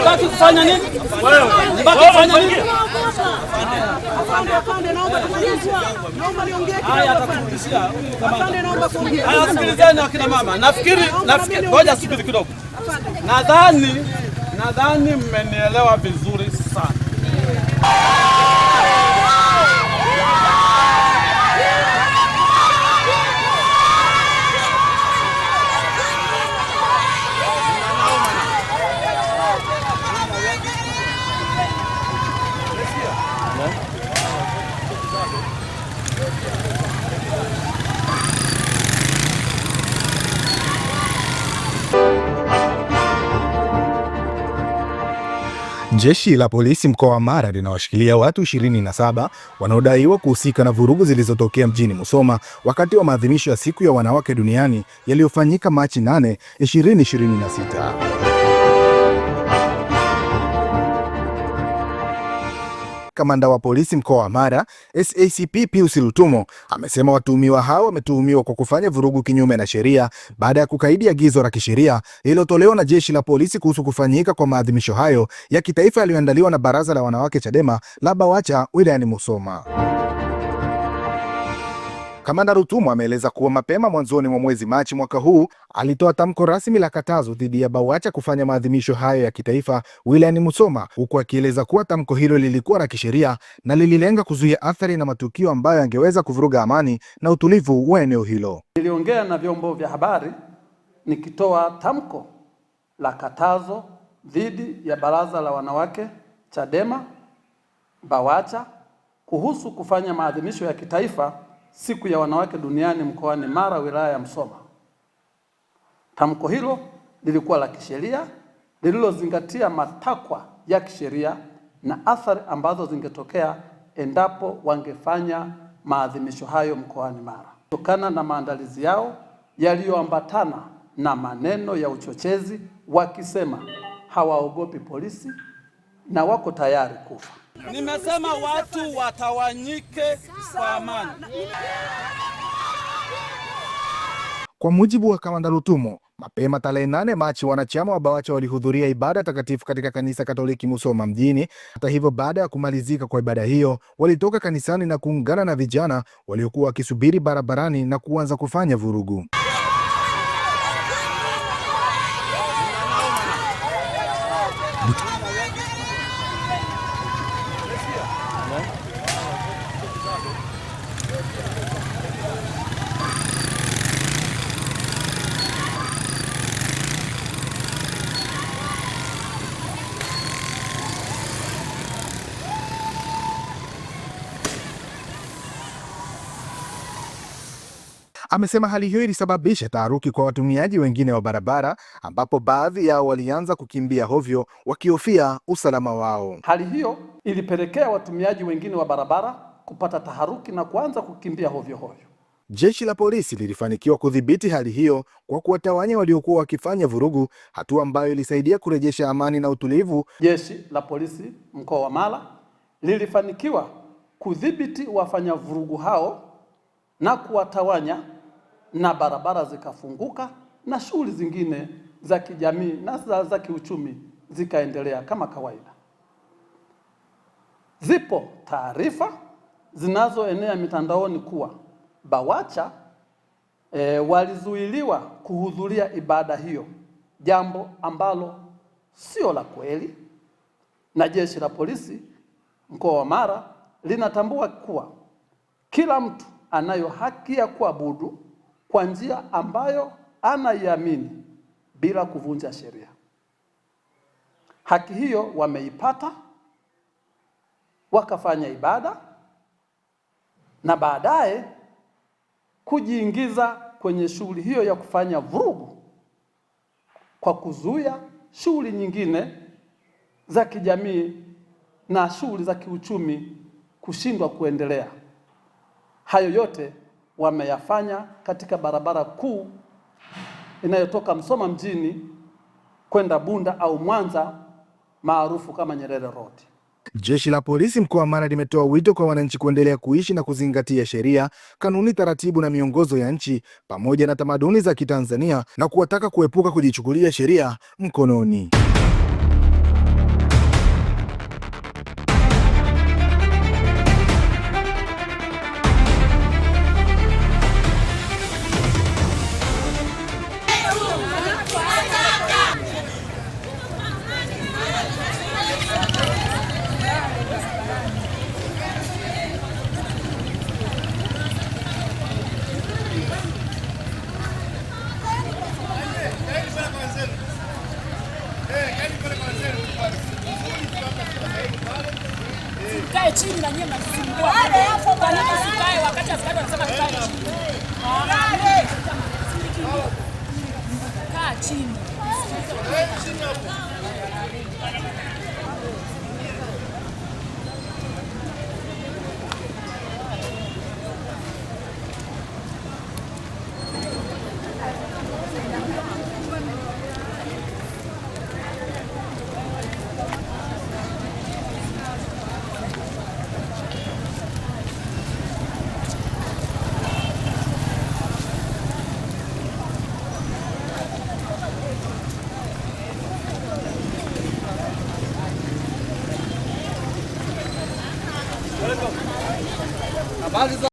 Mbaki kufanya nini? Mbaki kufanya nini? Afande, naomba tumalizwe. Naomba niongee kidogo. Haya, atakurudishia. Afande, naomba kuongea. Haya, sikilizeni akina mama. Nafikiri ngoja subiri kidogo. Nadhani mmenielewa vizuri sana. Jeshi la polisi mkoa wa Mara linawashikilia watu 27 wanaodaiwa kuhusika na vurugu zilizotokea mjini Musoma wakati wa maadhimisho ya siku ya wanawake duniani yaliyofanyika Machi 8, 2026. Kamanda wa polisi mkoa wa Mara, SACP Pius Lutumo, amesema watuhumiwa hao wametuhumiwa kwa kufanya vurugu kinyume na sheria baada ya kukaidi agizo la kisheria lililotolewa na jeshi la polisi kuhusu kufanyika kwa maadhimisho hayo ya kitaifa yaliyoandaliwa na Baraza la Wanawake Chadema la BAWACHA wilayani Musoma. Kamanda Lutumo ameeleza kuwa mapema mwanzoni mwa mwezi Machi mwaka huu alitoa tamko rasmi la katazo dhidi ya BAWACHA kufanya maadhimisho hayo ya kitaifa wilayani Musoma, huku akieleza kuwa tamko hilo lilikuwa la kisheria na lililenga kuzuia athari na matukio ambayo yangeweza kuvuruga amani na utulivu wa eneo hilo. Niliongea na vyombo vya habari nikitoa tamko la katazo dhidi ya Baraza la Wanawake Chadema BAWACHA kuhusu kufanya maadhimisho ya kitaifa siku ya wanawake duniani mkoani Mara wilaya ya Musoma. Tamko hilo lilikuwa la kisheria lililozingatia matakwa ya kisheria na athari ambazo zingetokea endapo wangefanya maadhimisho hayo mkoani Mara. Kutokana na maandalizi yao yaliyoambatana na maneno ya uchochezi wakisema hawaogopi polisi na wako tayari kufa. Nimesema watu watawanyike kwa amani. Kwa mujibu wa Kamanda Lutumo, mapema tarehe 8 Machi wanachama wa BAWACHA walihudhuria ibada takatifu katika kanisa Katoliki Musoma mjini. Hata hivyo, baada ya kumalizika kwa ibada hiyo, walitoka kanisani na kuungana na vijana waliokuwa wakisubiri barabarani na kuanza kufanya vurugu. Amesema hali hiyo ilisababisha taharuki kwa watumiaji wengine wa barabara, ambapo baadhi yao walianza kukimbia hovyo wakihofia usalama wao. Hali hiyo ilipelekea watumiaji wengine wa barabara kupata taharuki na kuanza kukimbia hovyo hovyo. Jeshi la polisi lilifanikiwa kudhibiti hali hiyo kwa kuwatawanya waliokuwa wakifanya vurugu, hatua ambayo ilisaidia kurejesha amani na utulivu. Jeshi la polisi mkoa wa Mara lilifanikiwa kudhibiti wafanya vurugu hao na kuwatawanya, na barabara zikafunguka na shughuli zingine za kijamii na za kiuchumi zikaendelea kama kawaida. Zipo taarifa zinazoenea mitandaoni kuwa BAWACHA walizuiliwa kuhudhuria ibada hiyo, jambo ambalo sio la kweli, na jeshi la polisi mkoa wa Mara linatambua kuwa kila mtu anayo haki ya kuabudu kwa njia ambayo anaiamini bila kuvunja sheria. Haki hiyo wameipata, wakafanya ibada na baadaye kujiingiza kwenye shughuli hiyo ya kufanya vurugu kwa kuzuia shughuli nyingine za kijamii na shughuli za kiuchumi kushindwa kuendelea. Hayo yote wameyafanya katika barabara kuu inayotoka Musoma mjini kwenda Bunda au Mwanza maarufu kama Nyerere Road. Jeshi la polisi mkoa wa Mara limetoa wito kwa wananchi kuendelea kuishi na kuzingatia sheria, kanuni, taratibu na miongozo ya nchi pamoja na tamaduni za Kitanzania na kuwataka kuepuka kujichukulia sheria mkononi. Kae chini na nyie mnasumbua. Kwa nini usikae wakati askari wanasema kae chini? Kaa chini. Habari za